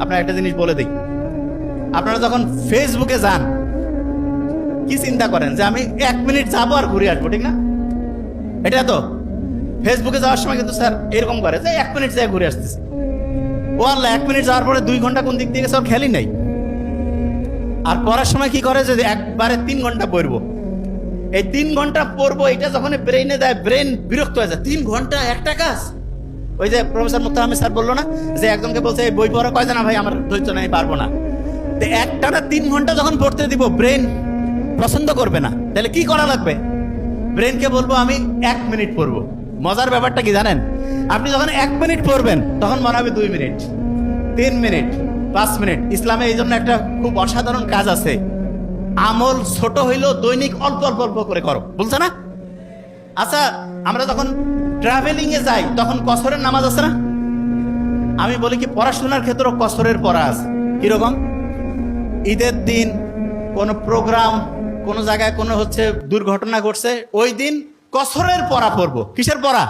আপনার একটা জিনিস বলে দিই, আপনারা যখন ফেসবুকে যান কি চিন্তা করেন যে আমি 1 মিনিট যাবো আর ঘুরে আসবো, ঠিক না? এটা তো ফেসবুকে যাওয়ার সময় কিন্তু স্যার এরকম করে যে 1 মিনিট যায় ঘুরে আসতেছে। ও আল্লাহ, 1 মিনিট যাওয়ার পরে 2 ঘন্টা কোন দিক দিয়ে গেছে ওর খেয়ালই নাই। আর পড়ার সময় কি করে যে একবারে 3 ঘন্টা পড়বো, এই 3 ঘন্টা পড়বো, এটা যখন ব্রেইনে দেয় ব্রেন বিরক্ত হয়ে যায়। 3 ঘন্টা একটা কাজ। ওই যে প্রফেসর মুত্তাহামিদ স্যার বললো না যে একজনকে বলছে এই বই পড়া কয় না ভাই, আমার ধৈর্য নাই, পারবো না। তো একটানা 3 ঘন্টা যখন পড়তে দিব ব্রেন পছন্দ করবে না, তাহলে কি করা লাগবে? ব্রেনকে বলবো আমি 1 মিনিট পড়বো। মজার ব্যাপারটা কি জানেন? আপনি যখন 1 মিনিট পড়বেন তখন মনে হবে 2 মিনিট, 3 মিনিট, 5 মিনিট। ইসলামে এই জন্য একটা খুব অসাধারণ কাজ আছে, আমল ছোট হইলেও দৈনিক অল্প অল্প অল্প করে করো, বলছে না? আচ্ছা, আমরা যখন ট্রাভেলিং এ যাই তখন কসরের নামাজ আছে না? আমি বলি কি পড়াশোনার ক্ষেত্রেও কসরের পড়া আছে। কিরকম? ঈদের দিন কোন প্রোগ্রাম, কোন জায়গায় কোনো দুর্ঘটনা ঘটছে, ওই দিন কসরের পড়া পড়বো। কিসের পড়া?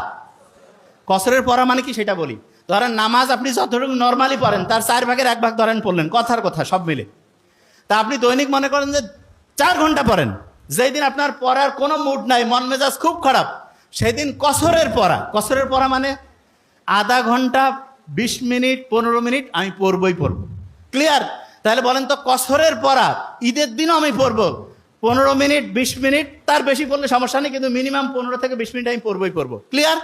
কসরের পড়া মানে কি সেটা বলি। ধরেন নামাজ আপনি যতটুকু নর্মালি পড়েন তার 4 ভাগের 1 ভাগ ধরেন পড়লেন, কথার কথা সব মিলে। তা আপনি দৈনিক মনে করেন যে 4 ঘন্টা পড়েন, যেই দিন আপনার পড়ার কোনো মুড নাই, মন মেজাজ খুব খারাপ, সেই দিন কসরের পড়া। কসরের পড়া মানে আধা ঘন্টা, 20 মিনিট, 15 মিনিট আমি পড়বই পড়বো। ক্লিয়ার? তাহলে বলেন তো, কসরের পড়া ঈদের দিনও আমি পড়বো 15 মিনিট, 20 মিনিট, তার বেশি পড়লে সমস্যা নেই, কিন্তু মিনিমাম 15 থেকে 20 মিনিট আমি পড়বই পড়বো। ক্লিয়ার?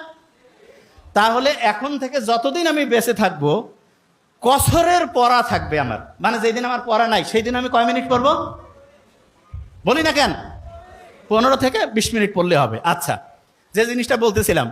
তাহলে এখন থেকে যতদিন আমি বেঁচে থাকবো কসরের পড়া থাকবে আমার, মানে যেদিন আমার পড়া নাই সেই দিন আমি কয় মিনিট পড়বো? বলি না কেন, 15 থেকে 20 মিনিট পড়লে হবে। আচ্ছা, যে জিনিসটা বলতেছিলাম,